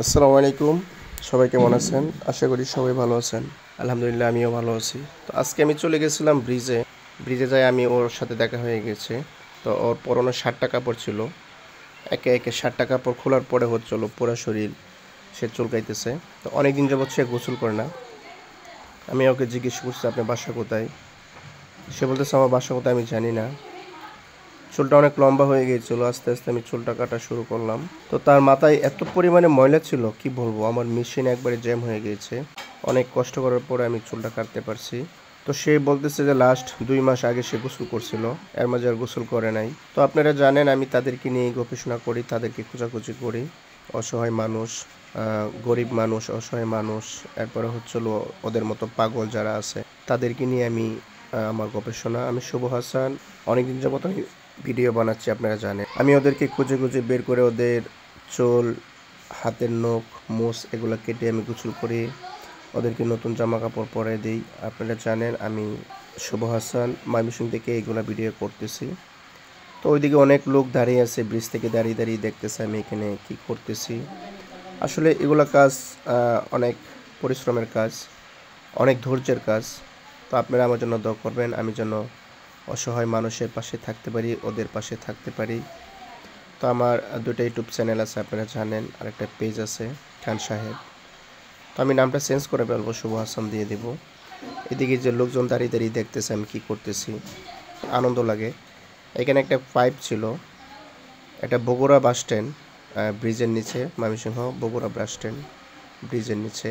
আসসালামু আলাইকুম। সবাই কেমন আছেন? আশা করি সবাই ভালো আছেন। আলহামদুলিল্লাহ আমিও ভালো আছি। তো আজকে আমি চলে গেছিলাম ব্রিজে। ব্রিজে যাই আমি ওর সাথে দেখা হয়ে গেছে। তো ওর পরনে 60টা কাপড় ছিল। একে একে 60টা কাপড় খোলার পরে হচ্ছিল পুরো শরীর সে চুলকাইতেছে। তো অনেক দিন যাবৎ সে গোসল করে না। আমি ওকে জিজ্ঞেস করছি আপনার বাসা কোথায়? সে বলতেছে আমার বাসা কোথায় আমি জানি না। চুলটা অনেক লম্বা হয়ে গিয়েছিল, আস্তে আস্তে আমি চুলটা কাটা শুরু করলাম। তো তার মাথায় এত পরিমাণে ময়লা ছিল কি বলবো, আমার মেশিন একবারে জ্যাম হয়ে গিয়েছে। অনেক কষ্ট করার পরে আমি চুলটা কাটতে পারছি। তো সে বলতেছে যে লাস্ট 2 মাস আগে সে গোসল করছিল, এর মাঝে আর গোসল করে নাই। তো আপনারা জানেন আমি তাদেরকে নিয়ে গবেষণা করি, তাদেরকে খোঁজাখুঁজি করি। অসহায় মানুষ, গরিব মানুষ, অসহায় মানুষ, এরপরে হচ্ছিল ওদের মতো পাগল যারা আছে তাদেরকে নিয়ে আমি আমার গবেষণা। আমি শুভ হাসান, অনেকদিন যাবত আমি ভিডিও বানাচ্ছি, আপনারা জানেন। আমি ওদেরকে খুঁজে খুঁজে বের করে ওদের চুল, হাতের নখ, মোষ এগুলো কেটে আমি গোসল করি, ওদেরকে নতুন জামা কাপড় পরিয়ে দিই। আপনারা জানেন আমি শুভ হাসান ময়মনসিংহ থেকে এইগুলো ভিডিও করতেছি। তো ওইদিকে অনেক লোক দাঁড়িয়ে আছে, ব্রিজ থেকে দাঁড়িয়ে দাঁড়িয়ে দেখতেছে আমি এখানে কি করতেছি। আসলে এগুলো কাজ অনেক পরিশ্রমের কাজ, অনেক ধৈর্যের কাজ। তো আপনারা আমার জন্য দোয়া করবেন, আমি যেন অসহায় মানুষের পাশে থাকতে পারি, ওদের পাশে থাকতে পারি। তো আমার দুটো ইউটিউব চ্যানেল আছে, আপনারা জানেন, আর একটা পেজ আছে খান সাহেব। তো আমি নামটা চেঞ্জ করে ফেলবো, শুভ হাসান দিয়ে দেব। এদিকে যে লোকজন দাঁড়িয়ে দাঁড়িয়ে দেখতেছে আমি কি করতেছি, আনন্দ লাগে। এখানে একটা পাইপ ছিল, এটা বগুড়া বাস স্ট্যান্ড, ব্রিজের নিচে, ময়মনসিংহ বগুড়া বাস স্ট্যান্ড ব্রিজের নিচে।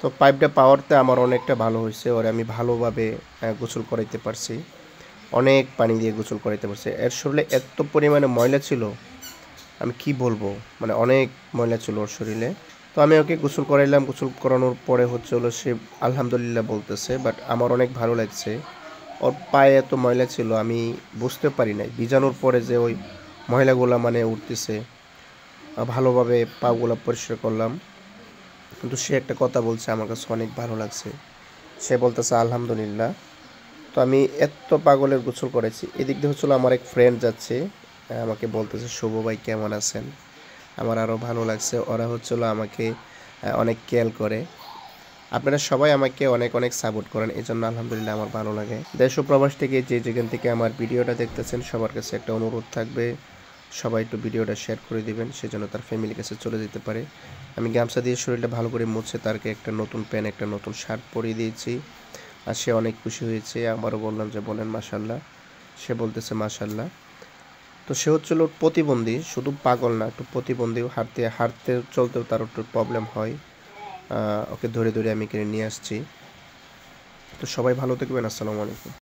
তো পাইপটা পাওয়ারতে আমার অনেকটা ভালো হয়েছে, ওরে আমি ভালোভাবে গোসল করাইতে পারছি, অনেক পানি দিয়ে গোসল করাইতে পারছি। এর শরীরে এত পরিমাণে ময়লা ছিল আমি কি বলবো, মানে অনেক ময়লা ছিল ওর শরীরে। তো আমি ওকে গোসল করাইলাম, গোসল করানোর পরে হচ্ছে হলো সে আলহামদুলিল্লাহ বলতেছে, বাট আমার অনেক ভালো লাগছে। ওর পায়ে এত ময়লা ছিল আমি বুঝতে পারি নাই, ভিজানোর পরে যে ওই ময়লাগুলা মানে উঠতেছে। ভালোভাবে পাগুলা পরিষ্কার করলাম, কিন্তু সে একটা কথা বলছে আমার কাছে অনেক ভালো লাগছে। সে বলতেছে আলহামদুলিল্লাহ। তো আমি এত পাগলের গোসল করেছি। এদিক দিয়ে হচ্ছিল আমার এক ফ্রেন্ড যাচ্ছে, আমাকে বলতেছে শুভ ভাই কেমন আছেন। আমার আরও ভালো লাগছে, ওরা হচ্ছিল আমাকে অনেক কেয়ার করে। আপনারা সবাই আমাকে অনেক অনেক সাপোর্ট করেন, এই জন্য আলহামদুলিল্লাহ আমার ভালো লাগে। দেশ ও প্রবাস থেকে যে যেখান থেকে আমার ভিডিওটা দেখতেছেন সবার কাছে একটা অনুরোধ থাকবে, সবাই একটু ভিডিওটা শেয়ার করে দিবেন, সেজন্য তার ফ্যামিলির কাছে চলে যেতে পারে। আমি গামছা দিয়ে শরীরটা ভালো করে মুছে তারকে একটা নতুন প্যান্ট, একটা নতুন শার্ট পরিয়ে দিয়েছি, আর সে অনেক খুশি হয়েছে। আমারও বললাম যে বলেন মাশাল্লাহ, সে বলতেছে মাশাল্লাহ। তো সে হচ্ছিল প্রতিবন্ধী, শুধু পাগল না, একটু প্রতিবন্ধী, হাঁটতে হাঁটতে চলতেও তার একটু প্রবলেম হয়। ওকে ধরে ধরে আমি কিনে নিয়ে আসছি। তো সবাই ভালো থাকবেন, আসসালামু আলাইকুম।